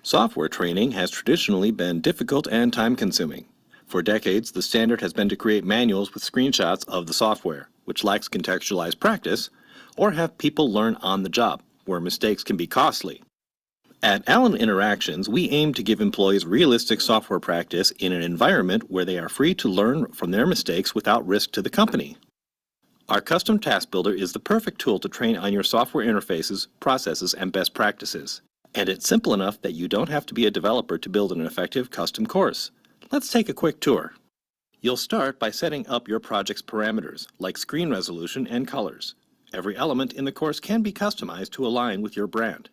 Software training has traditionally been difficult and time-consuming. For decades, the standard has been to create manuals with screenshots of the software, which lacks contextualized practice, or have people learn on the job, where mistakes can be costly. At Allen Interactions, we aim to give employees realistic software practice in an environment where they are free to learn from their mistakes without risk to the company. Our custom task builder is the perfect tool to train on your software interfaces, processes, and best practices. And it's simple enough that you don't have to be a developer to build an effective custom course. Let's take a quick tour. You'll start by setting up your project's parameters, like screen resolution and colors. Every element in the course can be customized to align with your brand.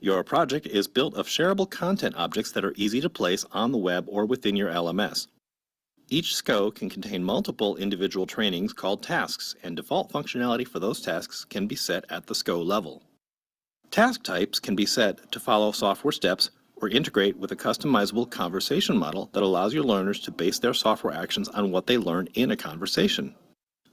Your project is built of shareable content objects that are easy to place on the web or within your LMS. Each SKO can contain multiple individual trainings called tasks, and default functionality for those tasks can be set at the SKO level. Task types can be set to follow software steps or integrate with a customizable conversation model that allows your learners to base their software actions on what they learn in a conversation.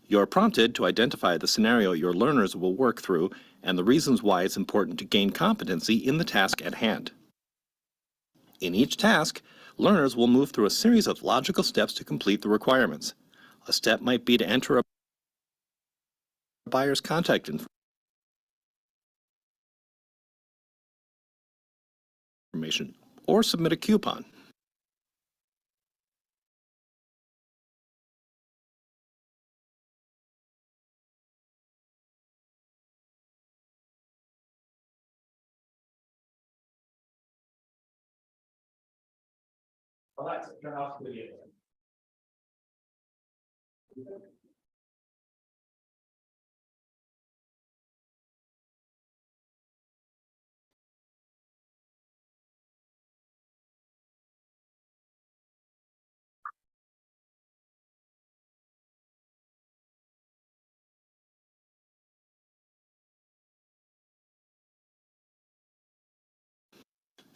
You're prompted to identify the scenario your learners will work through and the reasons why it's important to gain competency in the task at hand. In each task, learners will move through a series of logical steps to complete the requirements. A step might be to enter a buyer's contact information or submit a coupon. Alexa, turn off the video.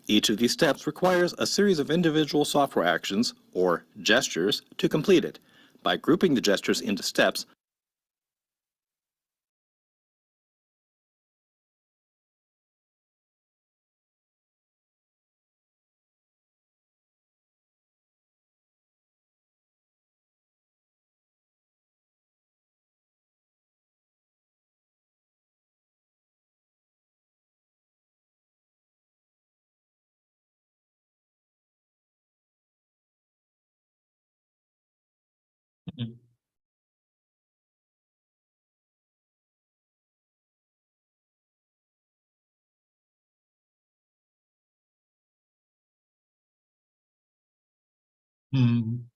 Each of these steps requires a series of individual software actions, or gestures, to complete it. By grouping the gestures into steps, Hmm.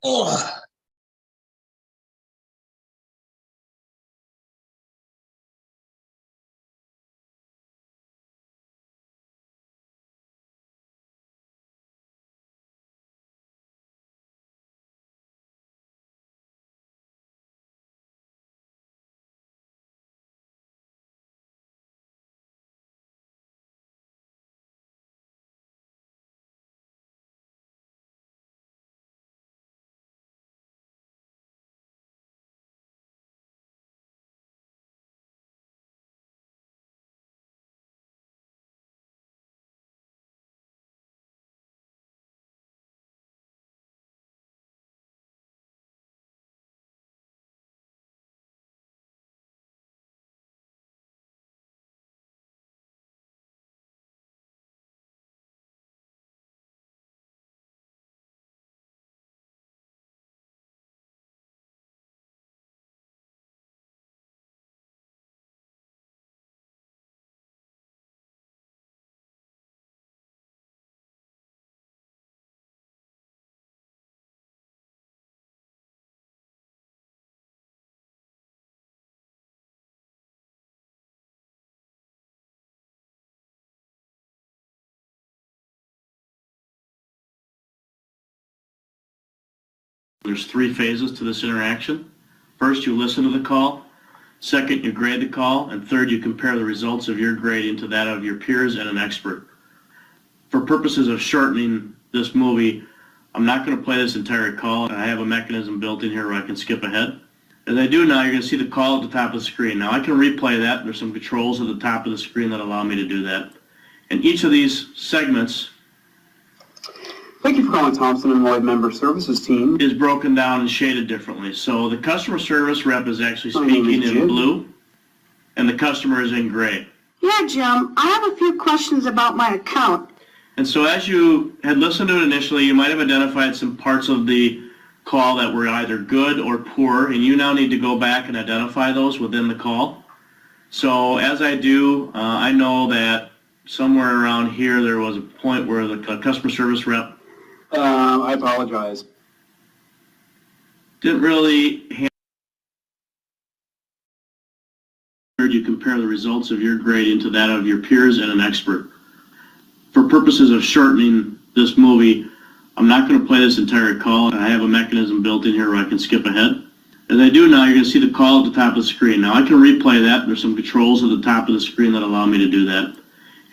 Oh. There's three phases to this interaction. First, you listen to the call. Second, you grade the call. And third, you compare the results of your grading to that of your peers and an expert. For purposes of shortening this movie, I'm not going to play this entire call. I have a mechanism built in here where I can skip ahead. As I do now, you're going to see the call at the top of the screen. Now I can replay that. There's some controls at the top of the screen that allow me to do that. And each of these segments Thank you for calling Thompson and Lloyd Member Services Team. is broken down and shaded differently. So the customer service rep is actually My name speaking is in Jim. blue, and the customer is in gray. Yeah, Jim, I have a few questions about my account. And so as you had listened to it initially, you might have identified some parts of the call that were either good or poor, and you now need to go back and identify those within the call. So as I do, I know that somewhere around here there was a point where the customer service rep I apologize. didn't really you compare the results of your grading to that of your peers and an expert. For purposes of shortening this movie, I'm not going to play this entire call. I have a mechanism built in here where I can skip ahead. As I do now, you're going to see the call at the top of the screen. Now I can replay that. There's some controls at the top of the screen that allow me to do that.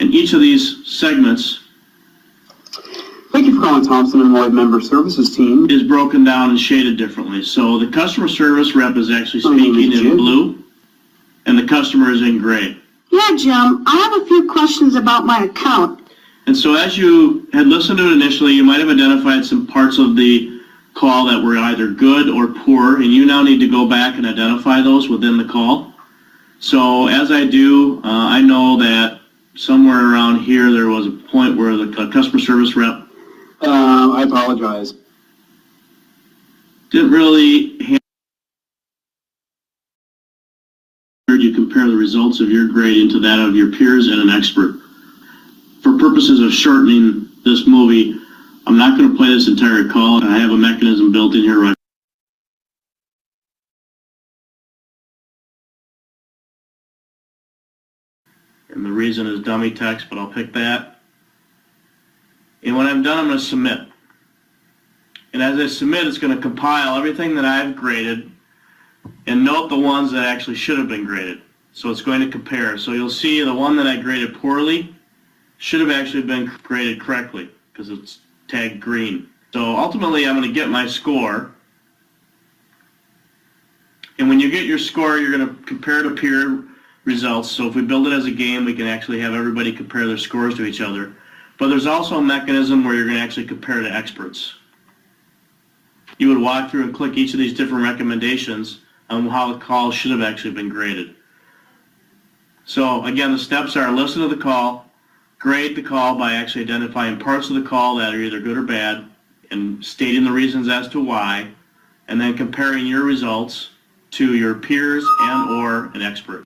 And each of these segments Thank you for calling Thompson and Lloyd Member Services Team. is broken down and shaded differently. So the customer service rep is actually My name is speaking in Jim. blue, and the customer is in gray. Yeah, Jim, I have a few questions about my account. And so as you had listened to it initially, you might have identified some parts of the call that were either good or poor, and you now need to go back and identify those within the call. So as I do, I know that somewhere around here there was a point where the customer service rep I apologize. didn't really you compare the results of your grading to that of your peers and an expert. For purposes of shortening this movie, I'm not going to play this entire call. I have a mechanism built in here where and the reason is dummy text, but I'll pick that. And when I'm done, I'm going to submit. And as I submit, it's going to compile everything that I've graded and note the ones that actually should have been graded. So it's going to compare. So you'll see the one that I graded poorly should have actually been graded correctly because it's tagged green. So ultimately, I'm going to get my score. And when you get your score, you're going to compare to peer results. So if we build it as a game, we can actually have everybody compare their scores to each other. But there's also a mechanism where you're going to actually compare to experts. You would walk through and click each of these different recommendations on how the call should have actually been graded. So again, the steps are listen to the call, grade the call by actually identifying parts of the call that are either good or bad and stating the reasons as to why, and then comparing your results to your peers and or an expert.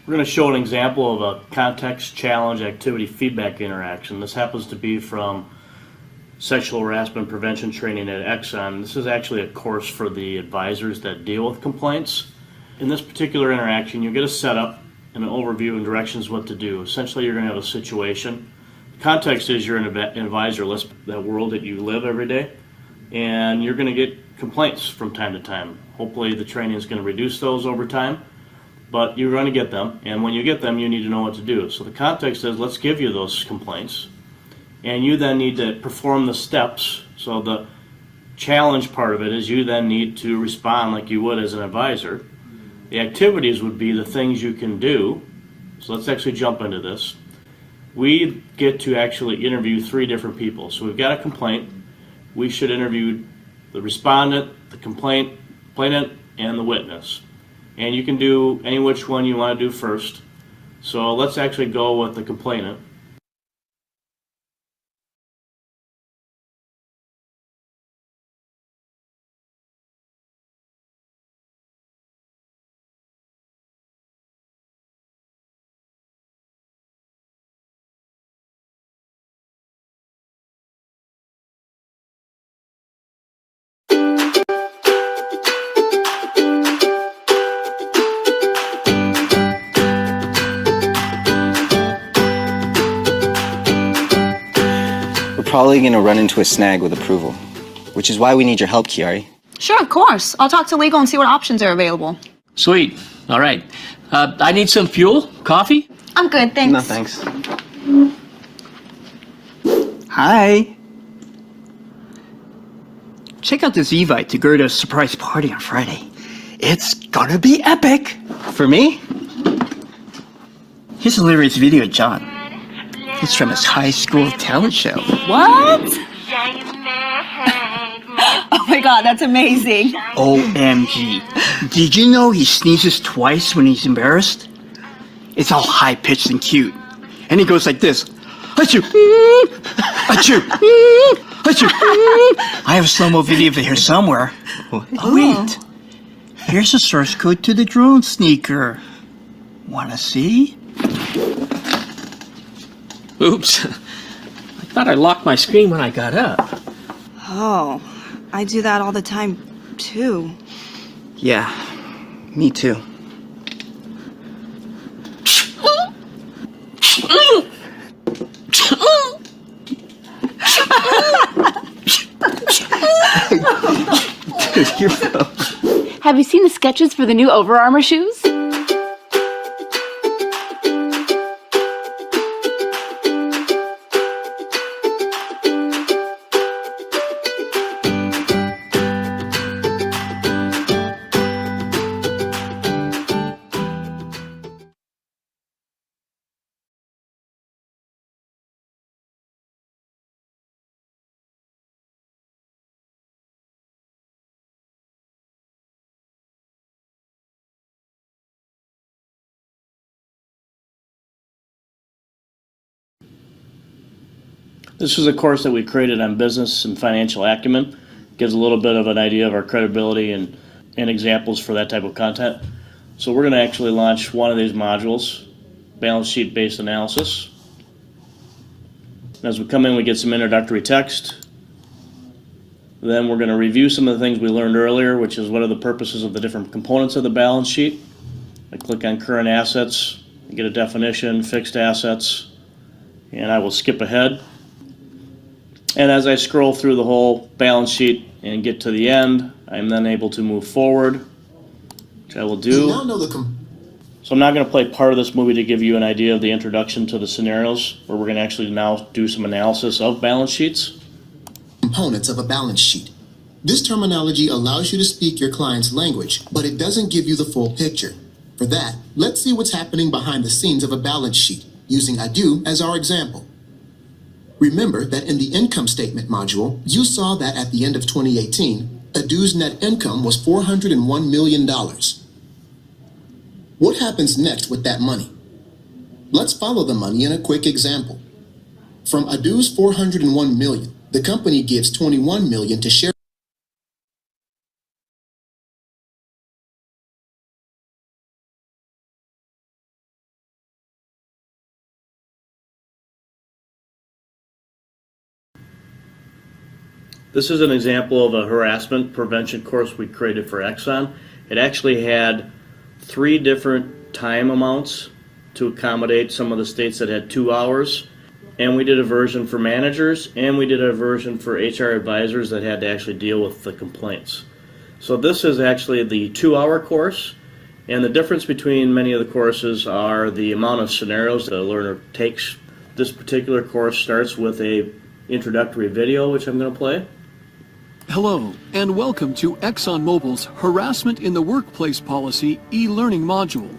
We're going to show an example of a context challenge activity feedback interaction. This happens to be from sexual harassment prevention training at Exxon. This is actually a course for the advisors that deal with complaints. In this particular interaction, you get a setup and an overview and directions what to do. Essentially, you're going to have a situation. Context is you're an advisor list, that world that you live every day, and you're going to get complaints from time to time. Hopefully, the training is going to reduce those over time. But you're going to get them, and when you get them, you need to know what to do. So the context is, let's give you those complaints, and you then need to perform the steps. So the challenge part of it is you then need to respond like you would as an advisor. The activities would be the things you can do. So let's actually jump into this. We get to actually interview 3 different people. So we've got a complaint. We should interview the respondent, the complainant, and the witness. And you can do any which one you want to do first. So let's actually go with the complainant. We're probably going to run into a snag with approval, which is why we need your help, Kiari. Sure, of course. I'll talk to legal and see what options are available. Sweet. All right. I need some fuel. Coffee? I'm good, thanks. No, thanks. Hi. Check out this Evite to go to a surprise party on Friday. It's gonna be epic! For me? Here's a hilarious video of John. It's from his high school talent show. What? Oh my god, that's amazing. OMG. Did you know he sneezes twice when he's embarrassed? It's all high-pitched and cute. And he goes like this. Achoo! Achoo! Achoo! I have a slow-mo video of it here somewhere. Oh, wait. Here's the source code to the drone sneaker. Wanna see? Oops. I thought I locked my screen when I got up. Oh, I do that all the time, too. Yeah, me too. Have you seen the sketches for the new Over Armour shoes? This is a course that we created on business and financial acumen. Gives a little bit of an idea of our credibility and examples for that type of content. So we're going to actually launch one of these modules, balance sheet based analysis. As we come in, we get some introductory text. Then we're going to review some of the things we learned earlier, which is what are the purposes of the different components of the balance sheet. I click on current assets, get a definition, fixed assets, and I will skip ahead. And as I scroll through the whole balance sheet and get to the end, I'm then able to move forward, which I will do. So I'm not going to play part of this movie to give you an idea of the introduction to the scenarios, where we're going to actually now do some analysis of balance sheets. Components of a balance sheet. This terminology allows you to speak your client's language, but it doesn't give you the full picture. For that, let's see what's happening behind the scenes of a balance sheet, using I do as our example. Remember that in the income statement module, you saw that at the end of 2018, Adu's net income was $401 million. What happens next with that money? Let's follow the money in a quick example. From Adu's $401 million, the company gives $21 million to share This is an example of a harassment prevention course we created for Exxon. It actually had 3 different time amounts to accommodate some of the states that had 2 hours. And we did a version for managers, and we did a version for HR advisors that had to actually deal with the complaints. So this is actually the 2-hour course, and the difference between many of the courses are the amount of scenarios the learner takes. This particular course starts with a introductory video, which I'm going to play. Hello, and welcome to ExxonMobil's Harassment in the Workplace Policy e-learning module.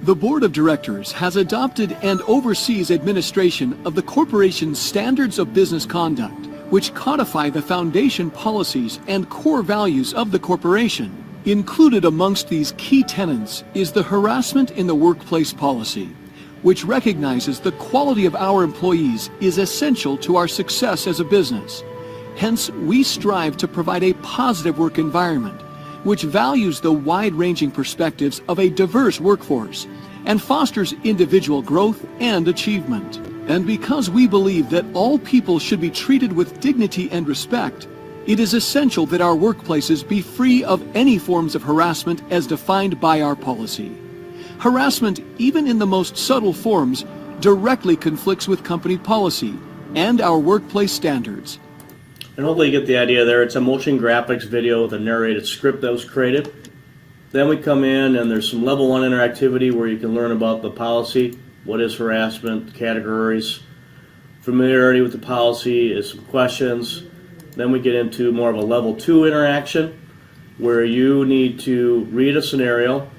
The Board of Directors has adopted and oversees administration of the corporation's standards of business conduct, which codify the foundation policies and core values of the corporation. Included amongst these key tenets is the Harassment in the Workplace Policy, which recognizes the quality of our employees is essential to our success as a business. Hence, we strive to provide a positive work environment, which values the wide-ranging perspectives of a diverse workforce and fosters individual growth and achievement. And because we believe that all people should be treated with dignity and respect, it is essential that our workplaces be free of any forms of harassment as defined by our policy. Harassment, even in the most subtle forms, directly conflicts with company policy and our workplace standards. And hopefully you get the idea there. It's a motion graphics video with a narrated script that was created. Then we come in and there's some level 1 interactivity where you can learn about the policy, what is harassment, categories, familiarity with the policy is some questions. Then we get into more of a level 2 interaction where you need to read a scenario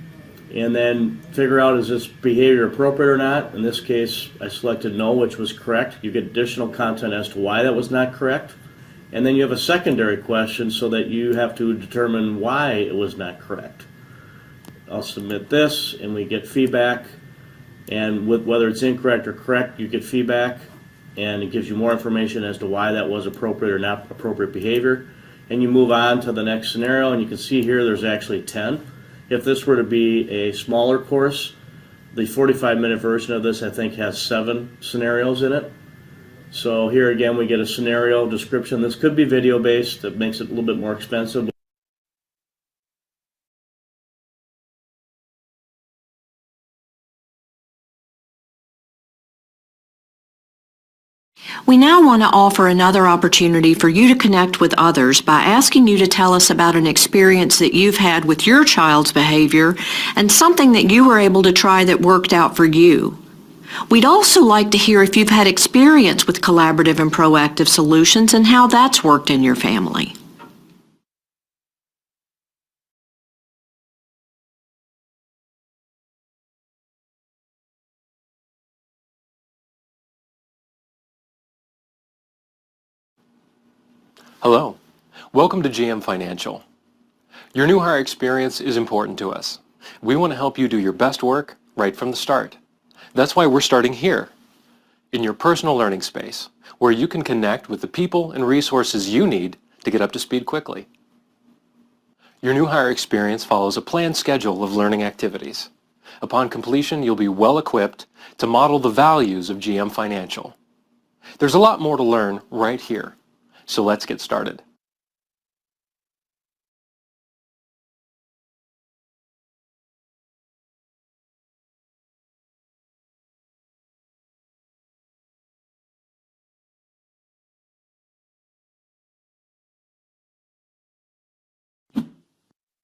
and then figure out is this behavior appropriate or not. In this case, I selected no, which was correct. You get additional content as to why that was not correct. And then you have a secondary question so that you have to determine why it was not correct. I'll submit this and we get feedback, and with whether it's incorrect or correct, you get feedback, and it gives you more information as to why that was appropriate or not appropriate behavior. And you move on to the next scenario, and you can see here there's actually 10. If this were to be a smaller course, the 45-minute version of this I think has 7 scenarios in it. So here again we get a scenario description. This could be video based, that makes it a little bit more expensive. We now want to offer another opportunity for you to connect with others by asking you to tell us about an experience that you've had with your child's behavior and something that you were able to try that worked out for you. We'd also like to hear if you've had experience with collaborative and proactive solutions and how that's worked in your family. Hello. Welcome to GM Financial. Your new hire experience is important to us. We want to help you do your best work right from the start. That's why we're starting here, in your personal learning space, where you can connect with the people and resources you need to get up to speed quickly. Your new hire experience follows a planned schedule of learning activities. Upon completion, you'll be well equipped to model the values of GM Financial. There's a lot more to learn right here, so let's get started.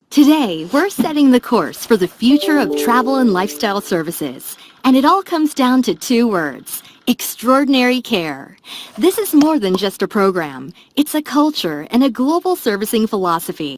Today, we're setting the course for the future of travel and lifestyle services. And it all comes down to 2 words: extraordinary care. This is more than just a program. It's a culture and a global servicing philosophy.